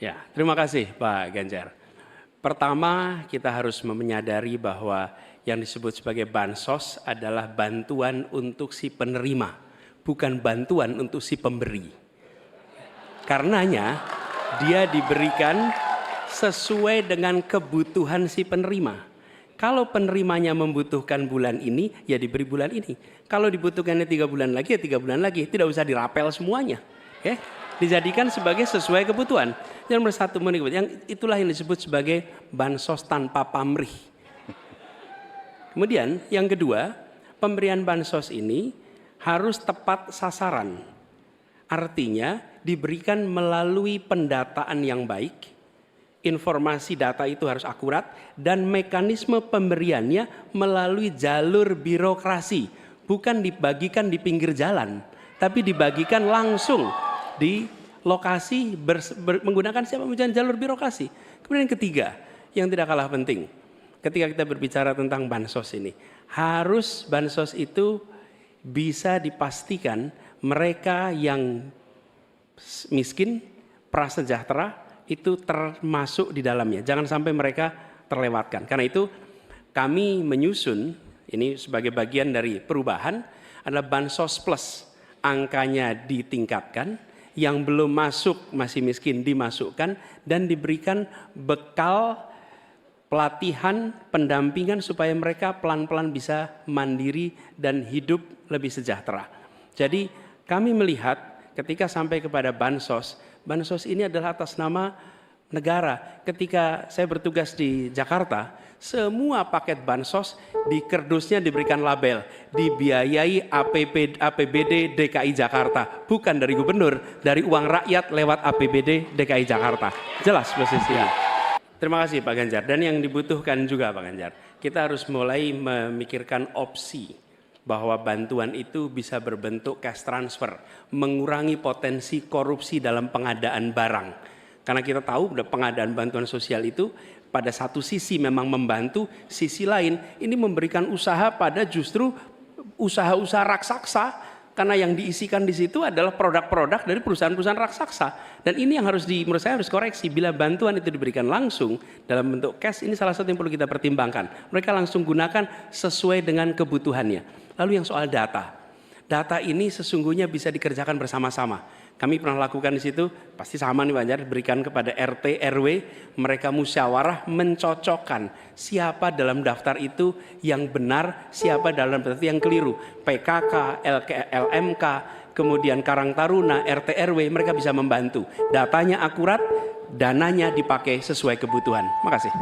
Ya, terima kasih Pak Ganjar. Pertama, kita harus menyadari bahwa yang disebut sebagai bansos adalah bantuan untuk si penerima, bukan bantuan untuk si pemberi. Karenanya, dia diberikan sesuai dengan kebutuhan si penerima. Kalau penerimanya membutuhkan bulan ini, ya diberi bulan ini. Kalau dibutuhkannya 3 bulan lagi, ya 3 bulan lagi. Tidak usah dirapel semuanya. Okay? Dijadikan sebagai sesuai kebutuhan. Yang nomor satu, itulah yang disebut sebagai bansos tanpa pamrih. Kemudian yang kedua, pemberian bansos ini harus tepat sasaran. Artinya diberikan melalui pendataan yang baik, informasi data itu harus akurat, dan mekanisme pemberiannya melalui jalur birokrasi. Bukan dibagikan di pinggir jalan, tapi dibagikan langsung di lokasi menggunakan siapa jalur birokrasi. Kemudian yang ketiga, yang tidak kalah penting, ketika kita berbicara tentang bansos ini, harus bansos itu bisa dipastikan mereka yang miskin, prasejahtera itu termasuk di dalamnya. Jangan sampai mereka terlewatkan. Karena itu kami menyusun, ini sebagai bagian dari perubahan, adalah bansos plus. Angkanya ditingkatkan, yang belum masuk masih miskin dimasukkan, dan diberikan bekal pelatihan, pendampingan supaya mereka pelan-pelan bisa mandiri dan hidup lebih sejahtera. Jadi kami melihat ketika sampai kepada bansos, bansos ini adalah atas nama negara. Ketika saya bertugas di Jakarta, semua paket bansos di kerdusnya diberikan label dibiayai APBD DKI Jakarta, bukan dari gubernur, dari uang rakyat lewat APBD DKI Jakarta. Jelas posisinya. Terima kasih Pak Ganjar. Dan yang dibutuhkan juga Pak Ganjar, kita harus mulai memikirkan opsi bahwa bantuan itu bisa berbentuk cash transfer, mengurangi potensi korupsi dalam pengadaan barang. Karena kita tahu pengadaan bantuan sosial itu pada satu sisi memang membantu, sisi lain ini memberikan usaha pada justru usaha-usaha raksasa, karena yang diisikan di situ adalah produk-produk dari perusahaan-perusahaan raksasa. Dan ini yang menurut saya harus koreksi. Bila bantuan itu diberikan langsung dalam bentuk cash, ini salah satu yang perlu kita pertimbangkan. Mereka langsung gunakan sesuai dengan kebutuhannya. Lalu yang soal data. Data ini sesungguhnya bisa dikerjakan bersama-sama. Kami pernah lakukan di situ, pasti sama nih Pak Ganjar, berikan kepada RT, RW, mereka musyawarah mencocokkan siapa dalam daftar itu yang benar, siapa dalam daftar yang keliru. PKK, LMK, kemudian Karang Taruna, RT, RW, mereka bisa membantu. Datanya akurat, dananya dipakai sesuai kebutuhan. Makasih.